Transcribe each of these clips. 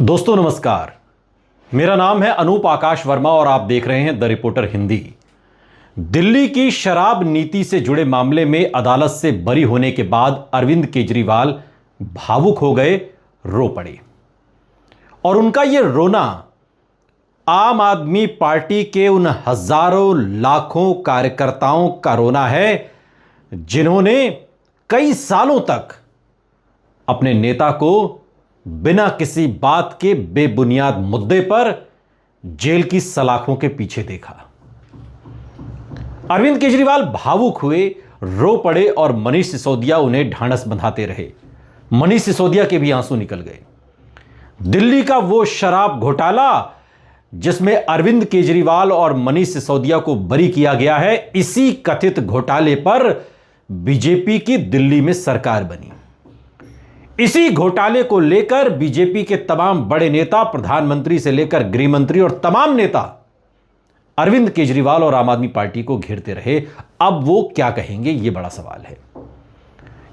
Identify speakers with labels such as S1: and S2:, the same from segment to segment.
S1: दोस्तों नमस्कार। मेरा नाम है अनूप आकाश वर्मा और आप देख रहे हैं द रिपोर्टर हिंदी। दिल्ली की शराब नीति से जुड़े मामले में अदालत से बरी होने के बाद अरविंद केजरीवाल भावुक हो गए, रो पड़े। और उनका यह रोना आम आदमी पार्टी के उन हजारों लाखों कार्यकर्ताओं का रोना है जिन्होंने कई सालों तक अपने नेता को बिना किसी बात के बेबुनियाद मुद्दे पर जेल की सलाखों के पीछे देखा। अरविंद केजरीवाल भावुक हुए, रो पड़े और मनीष सिसोदिया उन्हें ढांढस बंधाते रहे। मनीष सिसोदिया के भी आंसू निकल गए। दिल्ली का वो शराब घोटाला जिसमें अरविंद केजरीवाल और मनीष सिसोदिया को बरी किया गया है, इसी कथित घोटाले पर बीजेपी की दिल्ली में सरकार बनी। इसी घोटाले को लेकर बीजेपी के तमाम बड़े नेता, प्रधानमंत्री से लेकर गृह मंत्री और तमाम नेता अरविंद केजरीवाल और आम आदमी पार्टी को घेरते रहे। अब वो क्या कहेंगे, यह बड़ा सवाल है।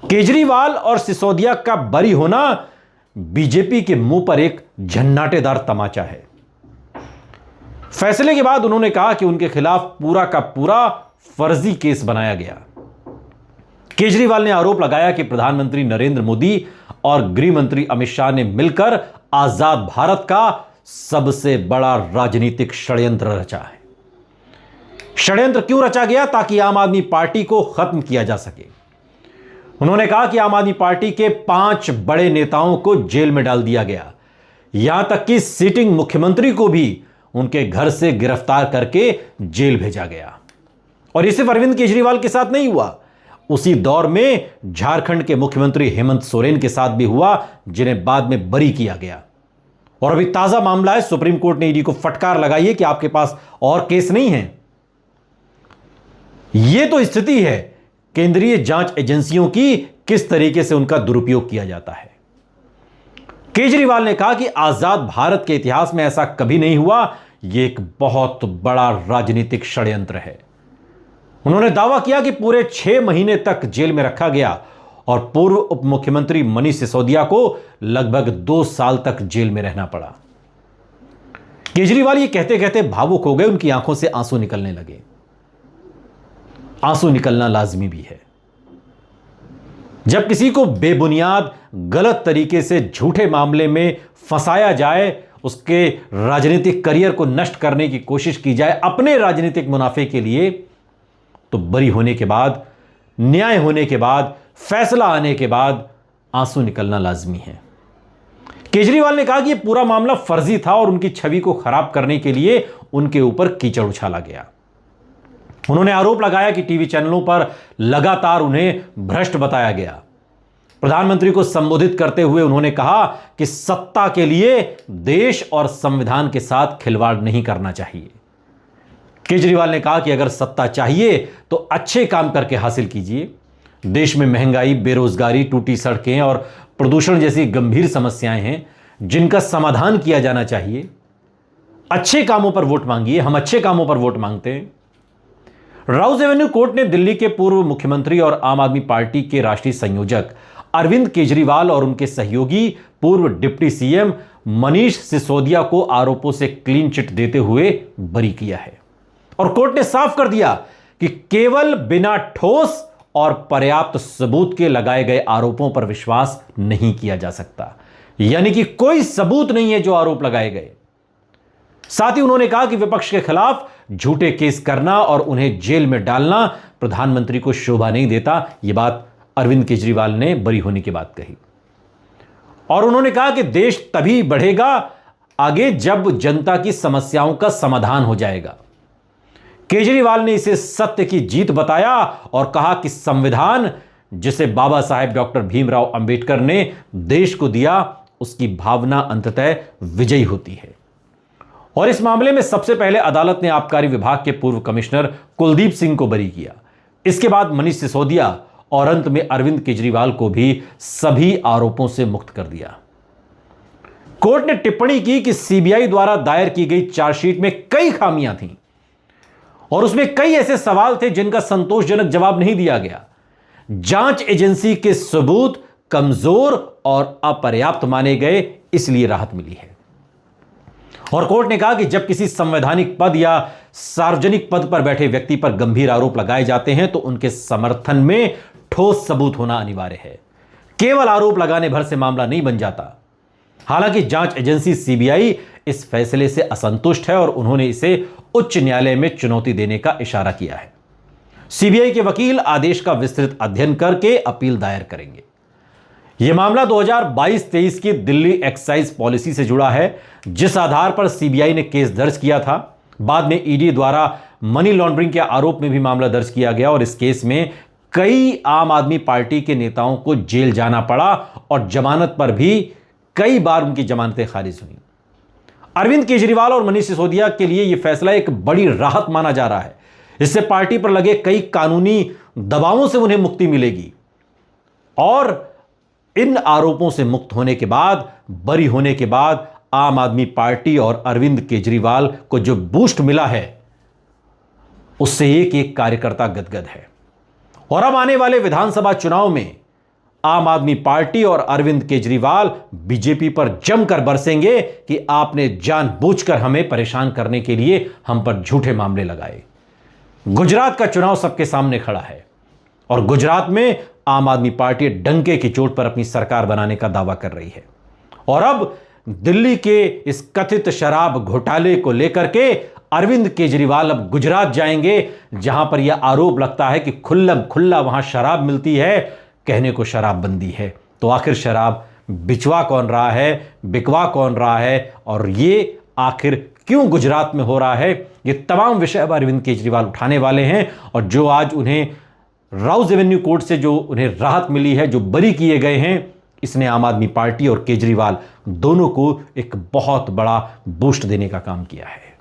S1: केजरीवाल और सिसोदिया का बरी होना बीजेपी के मुंह पर एक झन्नाटेदार तमाचा है। फैसले के बाद उन्होंने कहा कि उनके खिलाफ पूरा का पूरा फर्जी केस बनाया गया। केजरीवाल ने आरोप लगाया कि प्रधानमंत्री नरेंद्र मोदी और गृह मंत्री अमित शाह ने मिलकर आजाद भारत का सबसे बड़ा राजनीतिक षड्यंत्र रचा है। षड्यंत्र क्यों रचा गया? ताकि आम आदमी पार्टी को खत्म किया जा सके। उन्होंने कहा कि आम आदमी पार्टी के 5 बड़े नेताओं को जेल में डाल दिया गया, यहां तक कि सिटिंग मुख्यमंत्री को भी उनके घर से गिरफ्तार करके जेल भेजा गया। और ये सिर्फ अरविंद केजरीवाल के साथ नहीं हुआ, उसी दौर में झारखंड के मुख्यमंत्री हेमंत सोरेन के साथ भी हुआ, जिन्हें बाद में बरी किया गया। और अभी ताजा मामला है, सुप्रीम कोर्ट ने ईडी को फटकार लगाई है कि आपके पास और केस नहीं है। यह तो स्थिति है केंद्रीय जांच एजेंसियों की, किस तरीके से उनका दुरुपयोग किया जाता है। केजरीवाल ने कहा कि आजाद भारत के इतिहास में ऐसा कभी नहीं हुआ, यह एक बहुत बड़ा राजनीतिक षड्यंत्र है। उन्होंने दावा किया कि पूरे 6 महीने तक जेल में रखा गया और पूर्व उप मुख्यमंत्री मनीष सिसोदिया को लगभग 2 साल तक जेल में रहना पड़ा। केजरीवाल ये कहते कहते भावुक हो गए, उनकी आंखों से आंसू निकलने लगे। आंसू निकलना लाजमी भी है। जब किसी को बेबुनियाद गलत तरीके से झूठे मामले में फंसाया जाए, उसके राजनीतिक करियर को नष्ट करने की कोशिश की जाए अपने राजनीतिक मुनाफे के लिए, तो बरी होने के बाद, न्याय होने के बाद, फैसला आने के बाद आंसू निकलना लाजमी है। केजरीवाल ने कहा कि यह पूरा मामला फर्जी था और उनकी छवि को खराब करने के लिए उनके ऊपर कीचड़ उछाला गया। उन्होंने आरोप लगाया कि टीवी चैनलों पर लगातार उन्हें भ्रष्ट बताया गया। प्रधानमंत्री को संबोधित करते हुए उन्होंने कहा कि सत्ता के लिए देश और संविधान के साथ खिलवाड़ नहीं करना चाहिए। केजरीवाल ने कहा कि अगर सत्ता चाहिए तो अच्छे काम करके हासिल कीजिए। देश में महंगाई, बेरोजगारी, टूटी सड़कें और प्रदूषण जैसी गंभीर समस्याएं हैं जिनका समाधान किया जाना चाहिए। अच्छे कामों पर वोट मांगिए, हम अच्छे कामों पर वोट मांगते हैं। राउज एवेन्यू कोर्ट ने दिल्ली के पूर्व मुख्यमंत्री और आम आदमी पार्टी के राष्ट्रीय संयोजक अरविंद केजरीवाल और उनके सहयोगी पूर्व डिप्टी सीएम मनीष सिसोदिया को आरोपों से क्लीन चिट देते हुए बरी किया है। और कोर्ट ने साफ कर दिया कि केवल बिना ठोस और पर्याप्त सबूत के लगाए गए आरोपों पर विश्वास नहीं किया जा सकता। यानी कि कोई सबूत नहीं है जो आरोप लगाए गए। साथ ही उन्होंने कहा कि विपक्ष के खिलाफ झूठे केस करना और उन्हें जेल में डालना प्रधानमंत्री को शोभा नहीं देता। यह बात अरविंद केजरीवाल ने बरी होने की बात कही। और उन्होंने कहा कि देश तभी बढ़ेगा आगे जब जनता की समस्याओं का समाधान हो जाएगा। केजरीवाल ने इसे सत्य की जीत बताया और कहा कि संविधान जिसे बाबा साहेब डॉक्टर भीमराव अंबेडकर ने देश को दिया, उसकी भावना अंततः विजयी होती है। और इस मामले में सबसे पहले अदालत ने आबकारी विभाग के पूर्व कमिश्नर कुलदीप सिंह को बरी किया। इसके बाद मनीष सिसोदिया और अंत में अरविंद केजरीवाल को भी सभी आरोपों से मुक्त कर दिया। कोर्ट ने टिप्पणी की कि सीबीआई द्वारा दायर की गई चार्जशीट में कई खामियां थीं और उसमें कई ऐसे सवाल थे जिनका संतोषजनक जवाब नहीं दिया गया। जांच एजेंसी के सबूत कमजोर और अपर्याप्त माने गए, इसलिए राहत मिली है। और कोर्ट ने कहा कि जब किसी संवैधानिक पद या सार्वजनिक पद पर बैठे व्यक्ति पर गंभीर आरोप लगाए जाते हैं तो उनके समर्थन में ठोस सबूत होना अनिवार्य है। केवल आरोप लगाने भर से मामला नहीं बन जाता। हालांकि जांच एजेंसी सीबीआई इस फैसले से असंतुष्ट है और उन्होंने इसे उच्च न्यायालय में चुनौती देने का इशारा किया है। सीबीआई के वकील आदेश का विस्तृत अध्ययन करके अपील दायर करेंगे। यह मामला 2022-23 की दिल्ली एक्साइज पॉलिसी से जुड़ा है, जिस आधार पर सीबीआई ने केस दर्ज किया था। बाद में ईडी द्वारा मनी लॉन्ड्रिंग के आरोप में भी मामला दर्ज किया गया और इस केस में कई आम आदमी पार्टी के नेताओं को जेल जाना पड़ा और जमानत पर भी कई बार उनकी जमानतें खारिज हुई। अरविंद केजरीवाल और मनीष सिसोदिया के लिए यह फैसला एक बड़ी राहत माना जा रहा है। इससे पार्टी पर लगे कई कानूनी दबावों से उन्हें मुक्ति मिलेगी और इन आरोपों से मुक्त होने के बाद, बरी होने के बाद आम आदमी पार्टी और अरविंद केजरीवाल को जो बूस्ट मिला है उससे एक एक कार्यकर्ता गदगद है। और अब आने वाले विधानसभा चुनाव में आम आदमी पार्टी और अरविंद केजरीवाल बीजेपी पर जमकर बरसेंगे कि आपने जानबूझकर हमें परेशान करने के लिए हम पर झूठे मामले लगाए। गुजरात का चुनाव सबके सामने खड़ा है और गुजरात में आम आदमी पार्टी डंके की चोट पर अपनी सरकार बनाने का दावा कर रही है। और अब दिल्ली के इस कथित शराब घोटाले को लेकर के अरविंद केजरीवाल अब गुजरात जाएंगे, जहां पर यह आरोप लगता है कि खुल्लम खुल्ला वहां शराब मिलती है, कहने को शराबबंदी है। तो आखिर शराब बिचवा कौन रहा है, बिकवा कौन रहा है और ये आखिर क्यों गुजरात में हो रहा है, ये तमाम विषय अब अरविंद केजरीवाल उठाने वाले हैं। और जो आज उन्हें राउज एवेन्यू कोर्ट से जो उन्हें राहत मिली है, जो बरी किए गए हैं, इसने आम आदमी पार्टी और केजरीवाल दोनों को एक बहुत बड़ा बूस्ट देने का काम किया है।